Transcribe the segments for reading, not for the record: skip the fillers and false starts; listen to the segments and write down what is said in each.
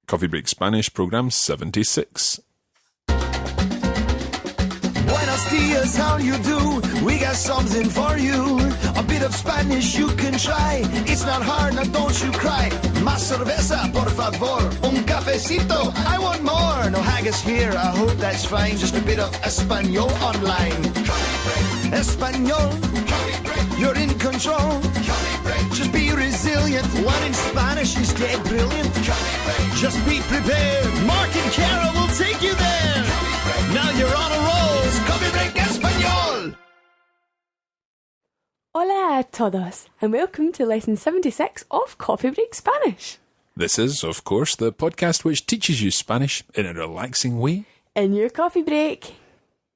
Coffee Break Spanish, Program 76. Buenos dias, how you do? We got something for you. A bit of Spanish you can try. It's not hard, now don't you cry. Más cerveza, por favor. Un cafecito, I want more. No haggis here, I hope that's fine. Just a bit of Espanol online. Espanol, you're in control. Just be resilient. One in Spanish is dead brilliant. Just be prepared. Mark and Kara will take you there. Now you're on a roll. Coffee Break Español. Hola a todos, and welcome to Lesson 76 of Coffee Break Spanish. This is, of course, the podcast which teaches you Spanish in a relaxing way. In your coffee break.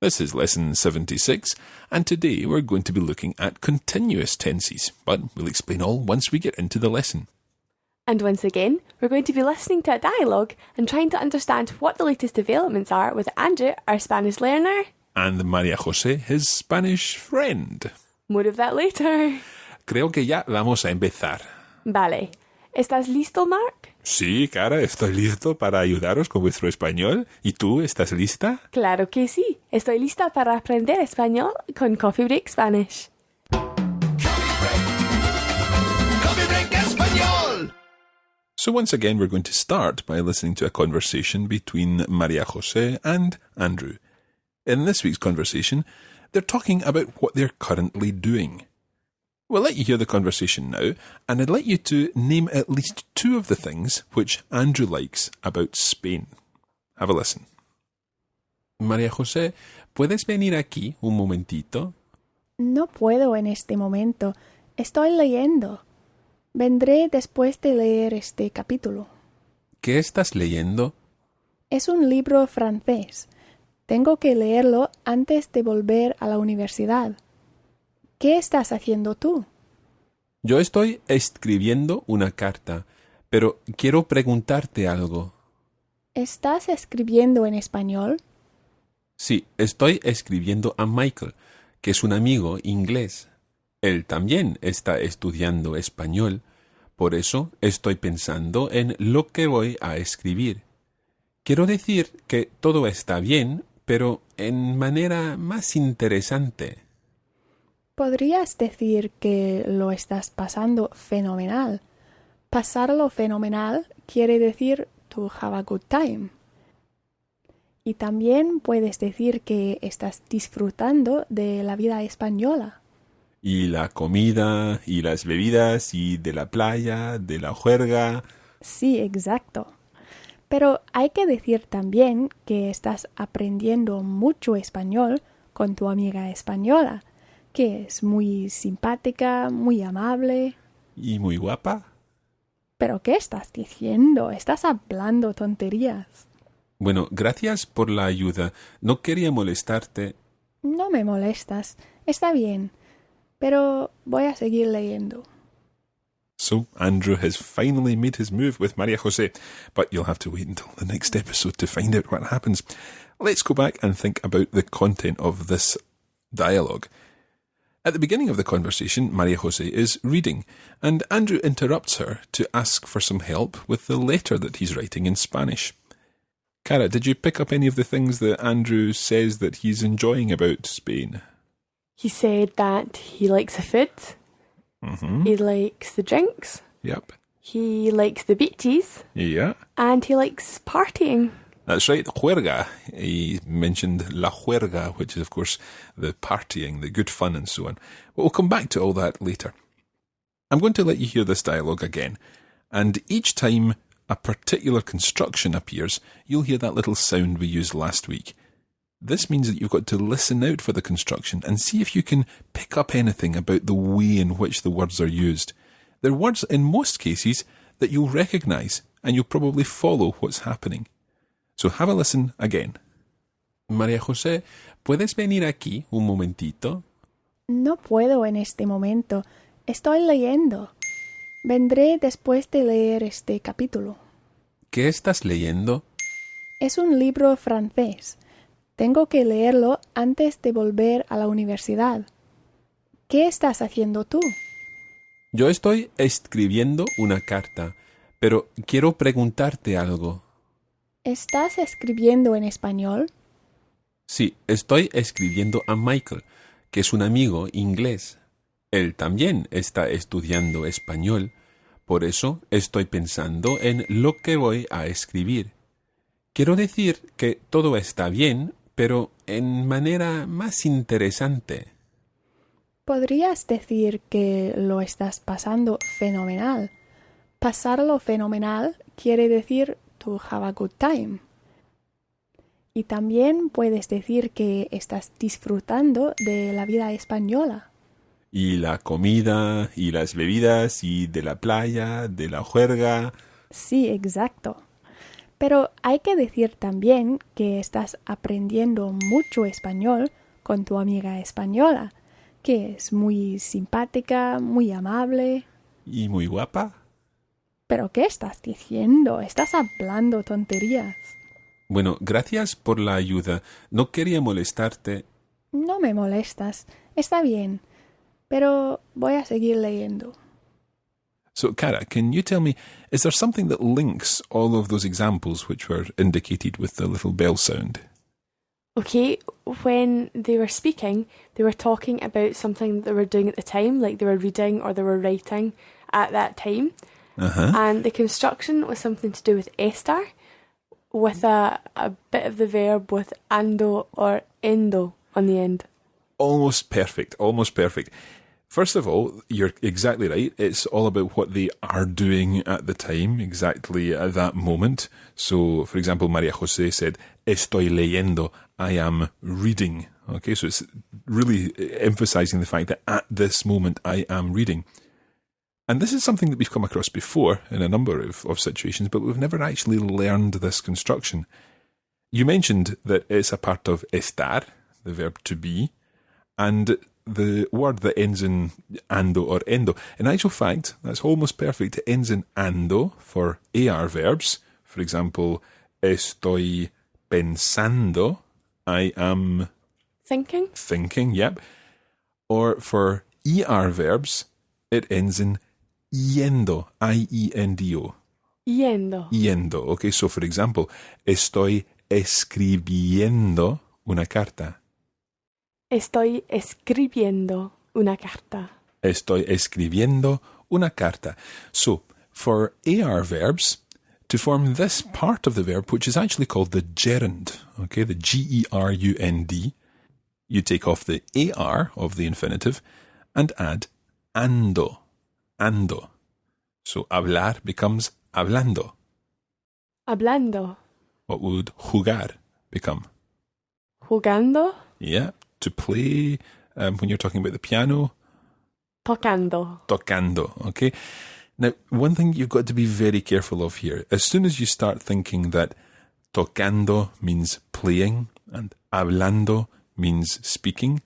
This is Lesson 76, and today we're going to be looking at continuous tenses, but we'll explain all once we get into the lesson. And once again, we're going to be listening to a dialogue and trying to understand what the latest developments are with Andrew, our Spanish learner. And María José, his Spanish friend. More of that later. Creo que ya vamos a empezar. Vale. ¿Estás listo, Mark? Sí, Cara, estoy listo para ayudaros con vuestro español. ¿Y tú, estás lista? Claro que sí. Estoy lista para aprender español con Coffee Break Spanish. Coffee Break Español. So once again, we're going to start by listening to a conversation between María José and Andrew. In this week's conversation, they're talking about what they're currently doing. We'll let you hear the conversation now, and I'd like you to name at least two of the things which Andrew likes about Spain. Have a listen. María José, ¿puedes venir aquí un momentito? No puedo en este momento. Estoy leyendo. Vendré después de leer este capítulo. ¿Qué estás leyendo? Es un libro francés. Tengo que leerlo antes de volver a la universidad. ¿Qué estás haciendo tú? Yo estoy escribiendo una carta, pero quiero preguntarte algo. ¿Estás escribiendo en español? Sí, estoy escribiendo a Michael, que es un amigo inglés. Él también está estudiando español, por eso estoy pensando en lo que voy a escribir. Quiero decir que todo está bien, pero en manera más interesante. Podrías decir que lo estás pasando fenomenal. Pasarlo fenomenal quiere decir to have a good time. Y también puedes decir que estás disfrutando de la vida española. Y la comida, y las bebidas, y de la playa, de la juerga. Sí, exacto. Pero hay que decir también que estás aprendiendo mucho español con tu amiga española, que es muy simpática, muy amable. Y muy guapa. ¿Pero qué estás diciendo? Estás hablando tonterías. Bueno, gracias por la ayuda. No quería molestarte. No me molestas. Está bien. Pero voy a seguir leyendo. So, Andrew has finally made his move with María José, but you'll have to wait until the next episode to find out what happens. Let's go back and think about the content of this dialogue. At the beginning of the conversation, María José is reading, and Andrew interrupts her to ask for some help with the letter that he's writing in Spanish. Cara, did you pick up any of the things that Andrew says that he's enjoying about Spain? He said that he likes the food. Mm-hmm. He likes the drinks. Yep. He likes the beaches. Yeah. And he likes partying. That's right, juerga. He mentioned la juerga, which is, of course, the partying, the good fun and so on. But we'll come back to all that later. I'm going to let you hear this dialogue again, and each time a particular construction appears, you'll hear that little sound we used last week. This means that you've got to listen out for the construction and see if you can pick up anything about the way in which the words are used. They're words, in most cases, that you'll recognise, and you'll probably follow what's happening. So have a listen again. María José, ¿puedes venir aquí un momentito? No puedo en este momento. Estoy leyendo. Vendré después de leer este capítulo. ¿Qué estás leyendo? Es un libro francés. Tengo que leerlo antes de volver a la universidad. ¿Qué estás haciendo tú? Yo estoy escribiendo una carta, Pero quiero preguntarte algo. ¿Estás escribiendo en español? Sí, estoy escribiendo a Michael, que es un amigo inglés. Él también está estudiando español, por eso estoy pensando en lo que voy a escribir. Quiero decir que todo está bien, pero en manera más interesante. Podrías decir que lo estás pasando fenomenal. Pasarlo fenomenal quiere decir to have a good time. Y también puedes decir que estás disfrutando de la vida española. Y la comida, y las bebidas, y de la playa, de la juerga. Sí, exacto. Pero hay que decir también que estás aprendiendo mucho español con tu amiga española, que es muy simpática, muy amable. Y muy guapa. ¿Pero qué estás diciendo? Estás hablando tonterías. Bueno, gracias por la ayuda. No quería molestarte. No me molestas. Está bien. Pero voy a seguir leyendo. So, Cara, can you tell me, is there something that links all of those examples which were indicated with the little bell sound? Okay, when they were speaking, they were talking about something that they were doing at the time, like they were reading or they were writing at that time. Uh-huh. And the construction was something to do with estar, with a bit of the verb with ando or endo on the end. Almost perfect, almost perfect. First of all, you're exactly right. It's all about what they are doing at the time, exactly at that moment. So, for example, Maria Jose said, estoy leyendo, I am reading. Okay, so it's really emphasizing the fact that at this moment I am reading. And this is something that we've come across before in a number of situations, but we've never actually learned this construction. You mentioned that it's a part of estar, the verb to be, and the word that ends in ando or endo. In actual fact, that's almost perfect. It ends in ando for AR verbs. For example, estoy pensando, I am Thinking, yep. Or for ER verbs, it ends in yendo, I-E-N-D-O. yendo. Yendo, okay? So, for example, estoy escribiendo una carta. Estoy escribiendo una carta. Estoy escribiendo una carta. So, for AR verbs, to form this part of the verb, which is actually called the gerund, okay, the G-E-R-U-N-D, you take off the AR of the infinitive and add ando, ando. So, hablar becomes hablando. Hablando. What would jugar become? Jugando. Yeah, to play, when you're talking about the piano, Tocando. tocando, okay? Now, one thing you've got to be very careful of here, as soon as you start thinking that tocando means playing and hablando means speaking,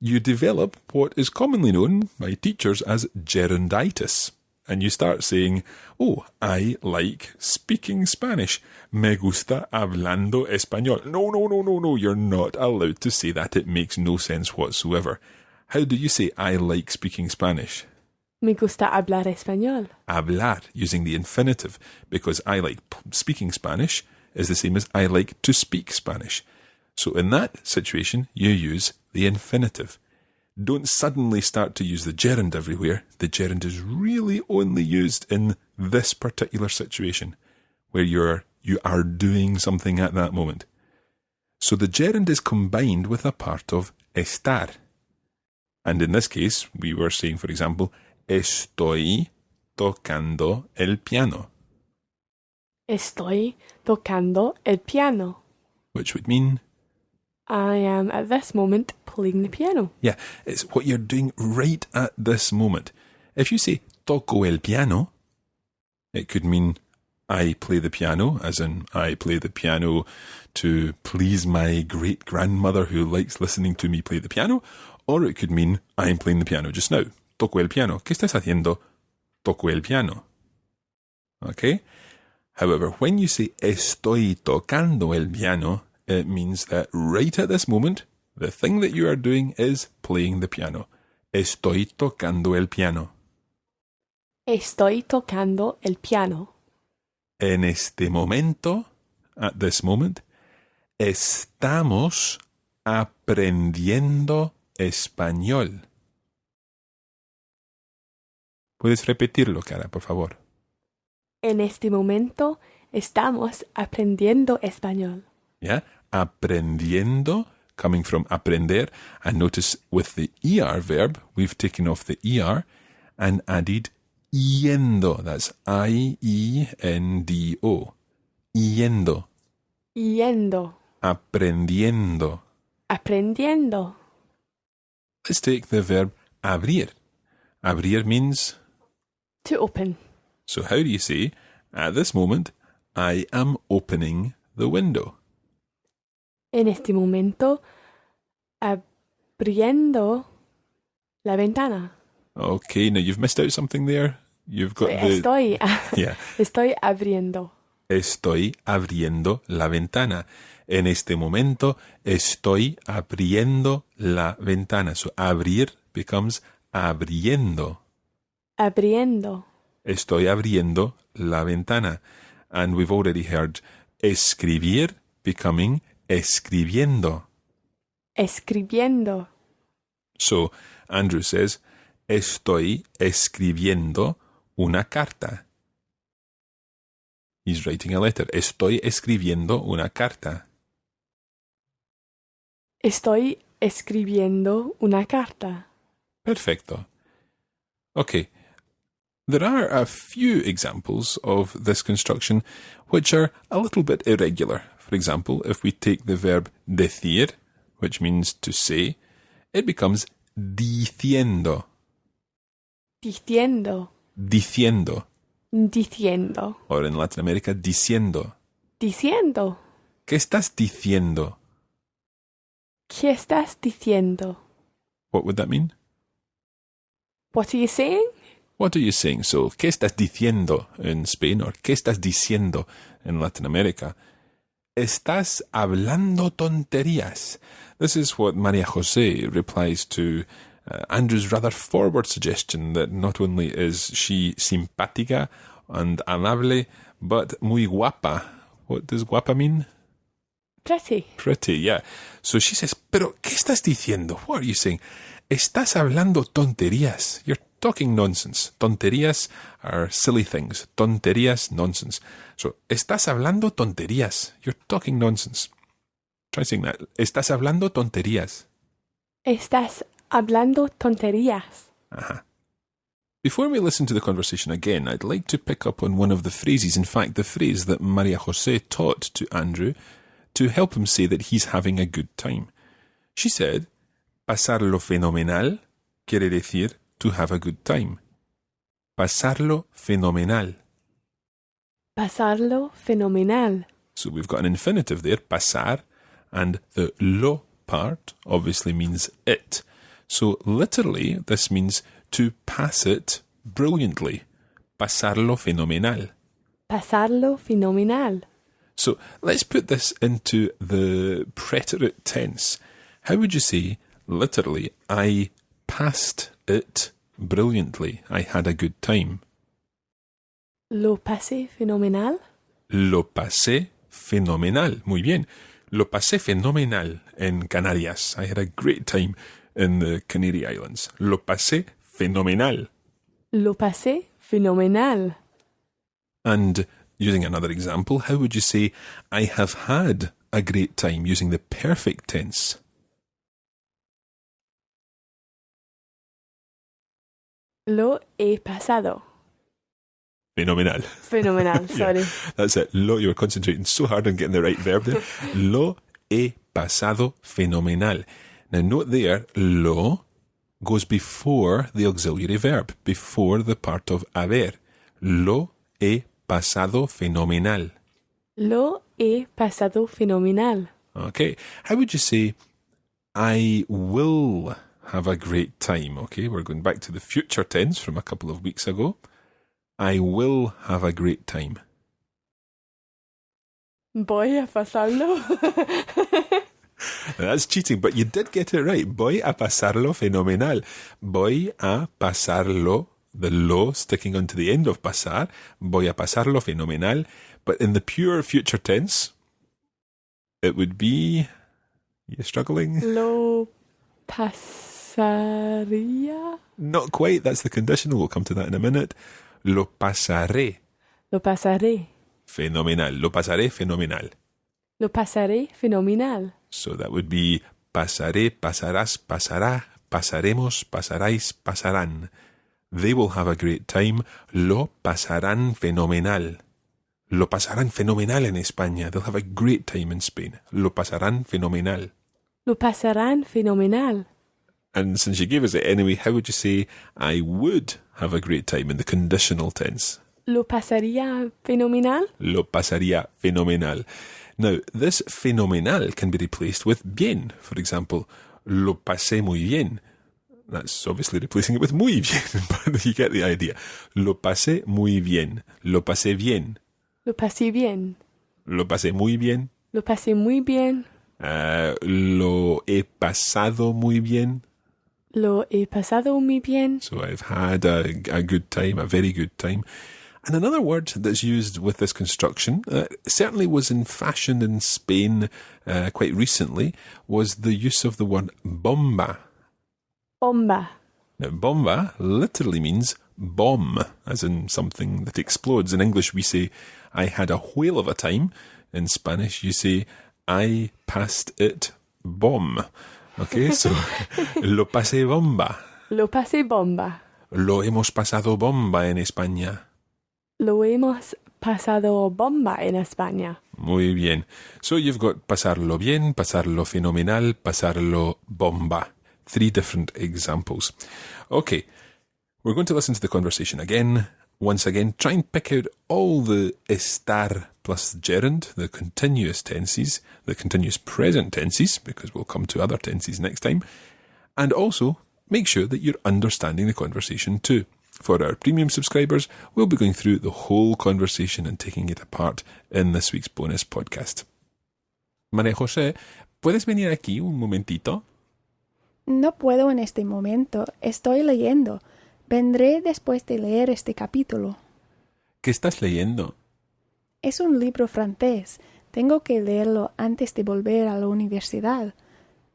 you develop what is commonly known by teachers as gerunditis. And you start saying, oh, I like speaking Spanish. Me gusta hablando español. No, you're not allowed to say that. It makes no sense whatsoever. How do you say I like speaking Spanish? Me gusta hablar español. Hablar, using the infinitive, because I like speaking Spanish is the same as I like to speak Spanish. So in that situation, you use the infinitive. Don't suddenly start to use the gerund everywhere. The gerund is really only used in this particular situation, where you are doing something at that moment. So the gerund is combined with a part of estar. And in this case, we were saying, for example, estoy tocando el piano. Estoy tocando el piano. Which would mean, I am at this moment playing the piano. yeah, it's what you're doing right at this moment. If you say toco el piano, it could mean I play the piano, as in I play the piano to please my great-grandmother who likes listening to me play the piano, or it could mean I'm playing the piano just now. Toco el piano. ¿Qué estás haciendo? Toco el piano. Okay? However, when you say estoy tocando el piano, it means that right at this moment, the thing that you are doing is playing the piano. Estoy tocando el piano. Estoy tocando el piano. En este momento, at this moment, estamos aprendiendo español. ¿Puedes repetirlo, Cara, por favor? En este momento estamos aprendiendo español. Yeah, aprendiendo, coming from aprender, and notice with the ER verb, we've taken off the ER and added yendo. That's I-E-N-D-O. Yendo. Yendo. Aprendiendo. Aprendiendo. Let's take the verb abrir. Abrir means, To open. so how do you say, at this moment, I am opening the window? En este momento abriendo la ventana. Okay, now you've missed out something there. You've got the... Estoy, Yeah. estoy abriendo. Estoy abriendo la ventana. En este momento, estoy abriendo la ventana. So abrir becomes abriendo. Abriendo. Estoy abriendo la ventana. And we've already heard escribir becoming escribiendo. Escribiendo. So Andrew says, estoy escribiendo una carta. He's writing a letter. Estoy escribiendo una carta. Estoy escribiendo una carta. Perfecto. Okay. There are a few examples of this construction which are a little bit irregular. For example, if we take the verb decir, which means to say, it becomes diciendo. Diciendo. Diciendo. Diciendo. Or in Latin America, diciendo. Diciendo. ¿Qué estás diciendo? ¿Qué estás diciendo? What would that mean? What are you saying? What are you saying? So, ¿qué estás diciendo in Spain? Or ¿qué estás diciendo in Latin America? Estás hablando tonterías. This is what Maria Jose replies to Andrew's rather forward suggestion that not only is she simpática and amable, but muy guapa. What does guapa mean? Pretty. Pretty, yeah. So she says, pero ¿qué estás diciendo? What are you saying? Estás hablando tonterías. You're talking nonsense. Tonterías are silly things. Tonterías, nonsense. So, estás hablando tonterías. You're talking nonsense. Try saying that. Estás hablando tonterías. Estás hablando tonterías. Uh-huh. Before we listen to the conversation again, I'd like to pick up on one of the phrases, in fact, the phrase that Maria Jose taught to Andrew to help him say that he's having a good time. She said, pasarlo fenomenal quiere decir to have a good time. Pasarlo fenomenal. Pasarlo fenomenal. So we've got an infinitive there, pasar, and the lo part obviously means it. So literally, this means to pass it brilliantly. Pasarlo fenomenal. Pasarlo fenomenal. So let's put this into the preterite tense. How would you say, literally, I passed it brilliantly. I had a good time. Lo pasé fenomenal. Lo pasé fenomenal. Muy bien. Lo pasé fenomenal en Canarias. I had a great time in the Canary Islands. Lo pasé fenomenal. Lo pasé fenomenal. And using another example, how would you say, I have had a great time, using the perfect tense? Lo he pasado. Fenomenal. Fenomenal, sorry. That's it. Lo, you were concentrating so hard on getting the right verb there. Lo he pasado fenomenal. Now note there, lo goes before the auxiliary verb, before the part of haber. Lo he pasado fenomenal. Lo he pasado fenomenal. Okay. How would you say, I will have a great time? Okay, we're going back to the future tense from a couple of weeks ago. I will have a great time. Voy a pasarlo. That's cheating, but you did get it right. Voy a pasarlo fenomenal. Voy a pasarlo, the lo sticking onto the end of pasar. Voy a pasarlo fenomenal. But in the pure future tense, it would be... You're struggling? Lo pasaría. Not quite. That's the conditional. We'll come to that in a minute. Lo pasaré. Lo pasaré. Fenomenal. Lo pasaré fenomenal. Lo pasaré fenomenal. So that would be pasaré, pasarás, pasará, pasaremos, pasaráis, pasarán. They will have a great time. Lo pasarán fenomenal. Lo pasarán fenomenal en España. They'll have a great time in Spain. Lo pasarán fenomenal. Lo pasarán fenomenal. And since you gave us it anyway, how would you say I would have a great time in the conditional tense? Lo pasaría fenomenal. Lo pasaría fenomenal. Now, this fenomenal can be replaced with bien. For example, lo pasé muy bien. That's obviously replacing it with muy bien, but you get the idea. Lo pasé muy bien. Lo pasé bien. Lo pasé bien. Lo pasé muy bien. Lo pasé muy bien. Lo he pasado muy bien. Lo he pasado muy bien. So I've had a good time, a very good time. And another word that's used with this construction, certainly was in fashion in Spain quite recently, was the use of the word bomba. Bomba. Now, bomba literally means bomb, as in something that explodes. In English, we say, I had a whale of a time. In Spanish, you say, I passed it bomb. Okay, so, lo pasé bomba. Lo pasé bomba. Lo hemos pasado bomba en España. Lo hemos pasado bomba en España. Muy bien. So you've got pasarlo bien, pasarlo fenomenal, pasarlo bomba. 3 different examples. Okay, we're going to listen to the conversation again. Once again, try and pick out all the estar plus gerund, the continuous tenses, the continuous present tenses, because we'll come to other tenses next time. And also, make sure that you're understanding the conversation too. For our premium subscribers, we'll be going through the whole conversation and taking it apart in this week's bonus podcast. María José, ¿puedes venir aquí un momentito? No puedo en este momento. Estoy leyendo. Vendré después de leer este capítulo. ¿Qué estás leyendo? Es un libro francés. Tengo que leerlo antes de volver a la universidad.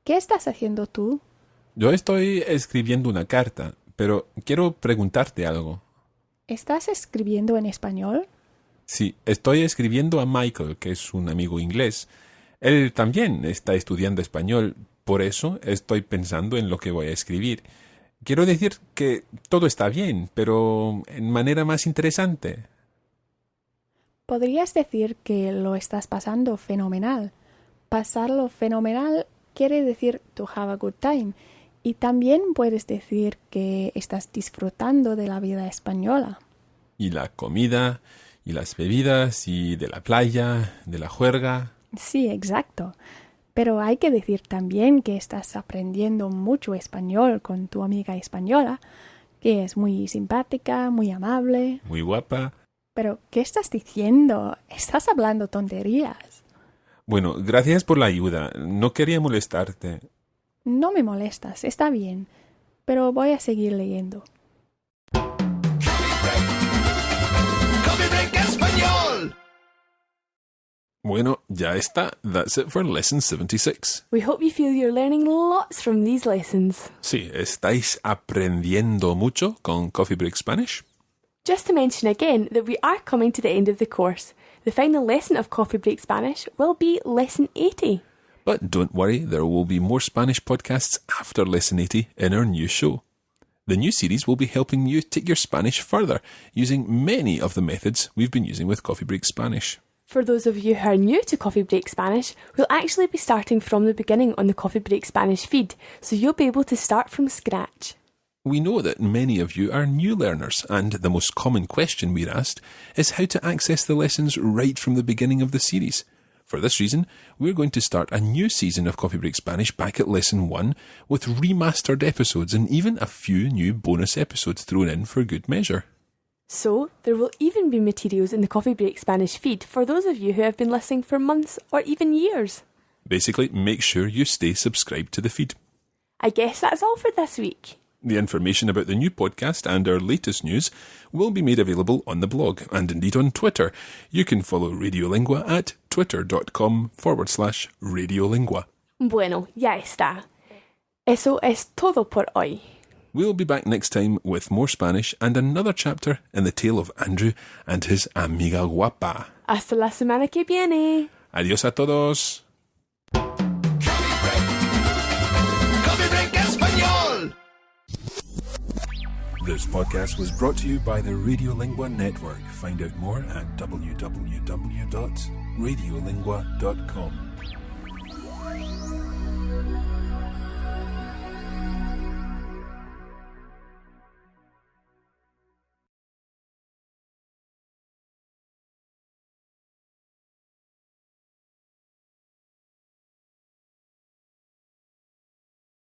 ¿Qué estás haciendo tú? Yo estoy escribiendo una carta, pero quiero preguntarte algo. ¿Estás escribiendo en español? Sí, estoy escribiendo a Michael, que es un amigo inglés. Él también está estudiando español, por eso estoy pensando en lo que voy a escribir. Quiero decir que todo está bien, pero en manera más interesante. Podrías decir que lo estás pasando fenomenal. Pasarlo fenomenal quiere decir to have a good time. Y también puedes decir que estás disfrutando de la vida española. Y la comida, y las bebidas, y de la playa, de la juerga. Sí, exacto. Pero hay que decir también que estás aprendiendo mucho español con tu amiga española, que es muy simpática, muy amable. Muy guapa. Pero, ¿qué estás diciendo? Estás hablando tonterías. Bueno, gracias por la ayuda. No quería molestarte. No me molestas, está bien. Pero voy a seguir leyendo. Coffee Break Español. Bueno, ya está. That's it for lesson 76. We hope you feel you're learning lots from these lessons. Sí, ¿estáis aprendiendo mucho con Coffee Break Spanish? Just to mention again that we are coming to the end of the course. The final lesson of Coffee Break Spanish will be lesson 80. But don't worry, there will be more Spanish podcasts after lesson 80 in our new show. The new series will be helping you take your Spanish further, using many of the methods we've been using with Coffee Break Spanish. For those of you who are new to Coffee Break Spanish, we'll actually be starting from the beginning on the Coffee Break Spanish feed, so you'll be able to start from scratch. We know that many of you are new learners, and the most common question we're asked is how to access the lessons right from the beginning of the series. For this reason, we're going to start a new season of Coffee Break Spanish back at Lesson 1 with remastered episodes and even a few new bonus episodes thrown in for good measure. So, there will even be materials in the Coffee Break Spanish feed for those of you who have been listening for months or even years. Basically, make sure you stay subscribed to the feed. I guess that's all for this week. The information about the new podcast and our latest news will be made available on the blog and indeed on Twitter. You can follow Radiolingua at twitter.com/Radiolingua. Bueno, ya está. Eso es todo por hoy. We'll be back next time with more Spanish and another chapter in the tale of Andrew and his amiga guapa. Hasta la semana que viene. Adiós a todos. Coffee break español. This podcast was brought to you by the Radiolingua Network. Find out more at www.radiolingua.com.